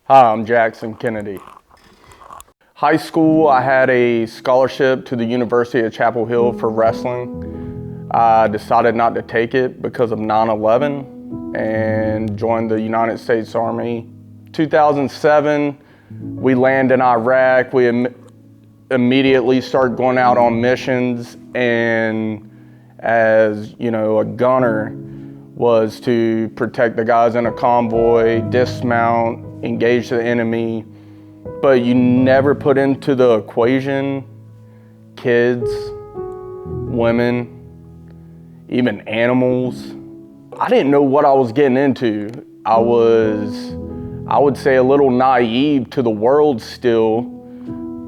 Hi, I'm Jackson Kennedy. High school, I had a scholarship to the University of Chapel Hill for wrestling. I decided not to take it because of 9/11 and joined the United States Army. 2007, we land in Iraq. We immediately start going out on missions, and as you know, a gunner was to protect the guys in a convoy, dismount, engage the enemy, but you never put into the equation kids, women, even animals. I didn't know what I was getting into. I would say, a little naive to the world still,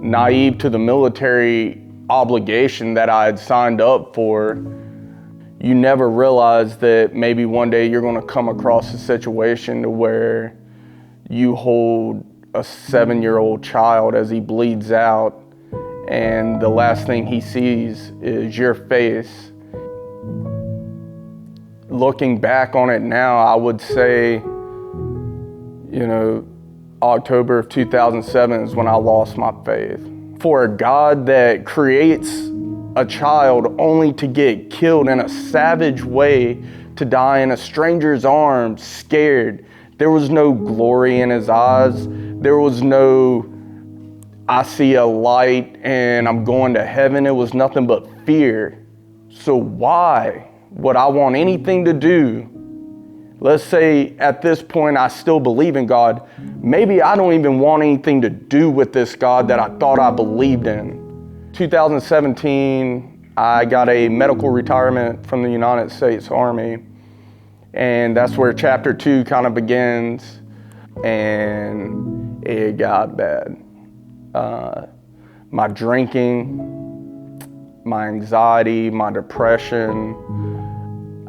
naive to the military obligation that I had signed up for. You never realize that maybe one day you're going to come across a situation to where you hold a 7-year-old child as he bleeds out, and the last thing he sees is your face. Looking back on it now, I would say, October of 2007 is when I lost my faith. For a God that creates a child only to get killed in a savage way, to die in a stranger's arms, scared. There was no glory in his eyes. There was no, I see a light and I'm going to heaven. It was nothing but fear. So why would I want anything to do? Let's say at this point I still believe in God. Maybe I don't even want anything to do with this God that I thought I believed in. 2017, I got a medical retirement from the United States Army, and that's where chapter 2 kind of begins, and it got bad. My drinking, my anxiety, my depression.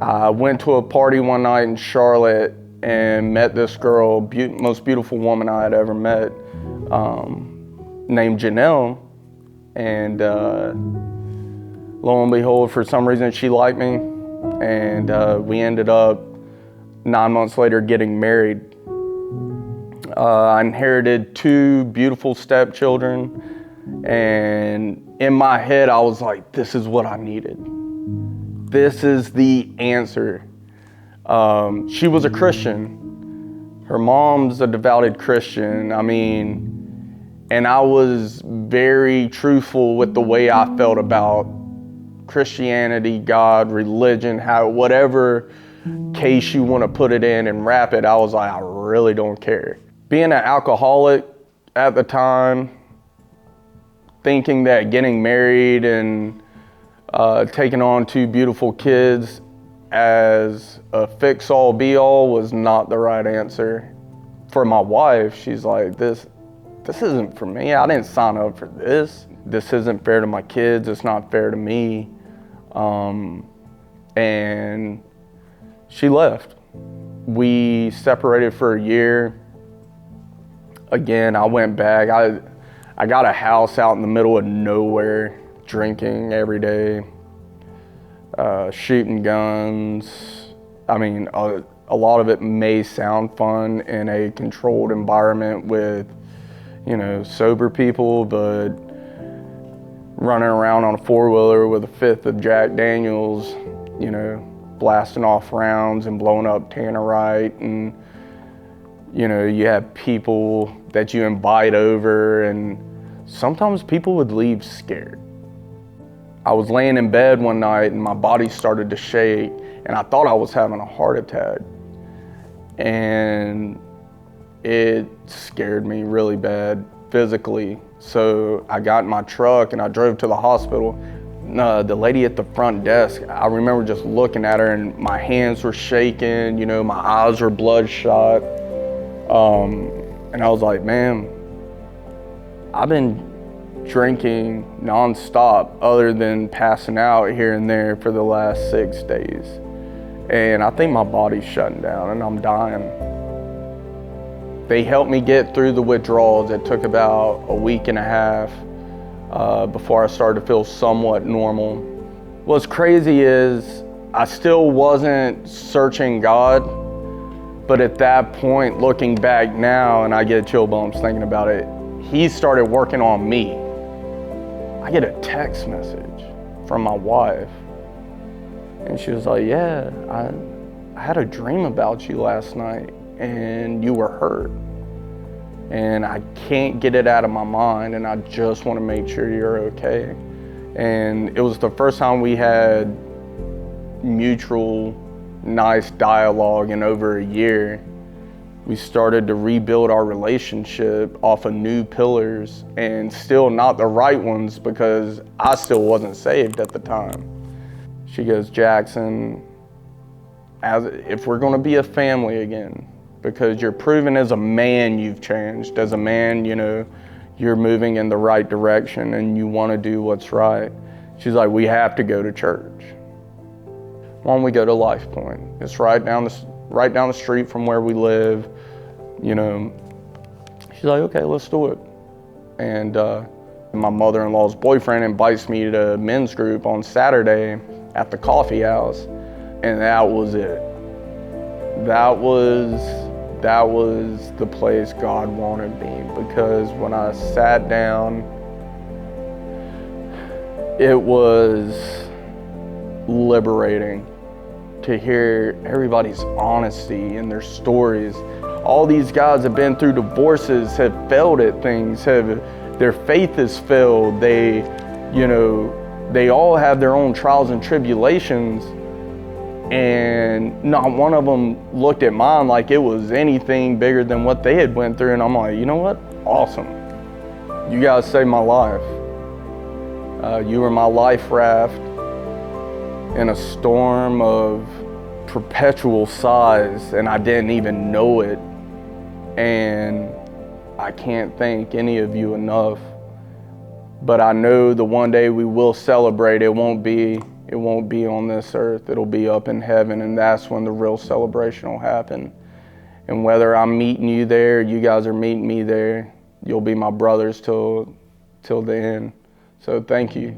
I went to a party one night in Charlotte and met this girl, most beautiful woman I had ever met, named Janelle. And lo and behold, for some reason, she liked me. And we ended up 9 months later getting married. I inherited 2 beautiful stepchildren. And in my head, I was like, this is what I needed. This is the answer. She was a Christian. Her mom's a devoted Christian. And I was very truthful with the way I felt about Christianity, God, religion, whatever case you want to put it in and wrap it. I was like, I really don't care. Being an alcoholic at the time, thinking that getting married and taking on 2 beautiful kids as a fix-all, be-all was not the right answer. For my wife, she's like, this isn't for me. I didn't sign up for this. This isn't fair to my kids. It's not fair to me. And she left. We separated for a year. Again, I went back. I got a house out in the middle of nowhere, drinking every day, shooting guns. A lot of it may sound fun in a controlled environment with sober people, but running around on a 4-wheeler with a 5th of Jack Daniels, blasting off rounds and blowing up Tannerite, and you have people that you invite over, and sometimes people would leave scared. I was laying in bed one night and my body started to shake, and I thought I was having a heart attack, and it scared me really bad physically. So I got in my truck and I drove to the hospital. The lady at the front desk, I remember just looking at her and my hands were shaking, my eyes were bloodshot. And I was like, ma'am, I've been drinking nonstop other than passing out here and there for the last 6 days. And I think my body's shutting down and I'm dying. They helped me get through the withdrawals. It took about a week and a half before I started to feel somewhat normal. What's crazy is I still wasn't searching God But at that point, looking back now, and I get chill bumps thinking about it, he started working on me. I get a text message from my wife, and she was like, yeah, I had a dream about you last night, and you were hurt. And I can't get it out of my mind, and I just want to make sure you're okay. And it was the first time we had mutual, nice dialogue in over a year. We started to rebuild our relationship off of new pillars, and still not the right ones because I still wasn't saved at the time. She goes, Jackson, if we're gonna be a family again, because you're proven as a man you've changed. As a man, you know, you're moving in the right direction and you want to do what's right. She's like, we have to go to church. Why don't we go to Life Point? It's right down the street from where we live. You know, she's like, okay, let's do it. And my mother-in-law's boyfriend invites me to men's group on Saturday at the coffee house, and that was it. That was the place God wanted me, because when I sat down, it was liberating to hear everybody's honesty and their stories. All these guys have been through divorces, have failed at things, their faith has failed. They all have their own trials and tribulations, and not one of them looked at mine like it was anything bigger than what they had went through. And I'm like, you know what? Awesome. You guys saved my life. You were my life raft in a storm of perpetual sighs, and I didn't even know it. And I can't thank any of you enough. But I know the one day we will celebrate, it won't be on this earth, it'll be up in heaven, and that's when the real celebration will happen. And whether I'm meeting you there, you guys are meeting me there, you'll be my brothers till the end. So thank you.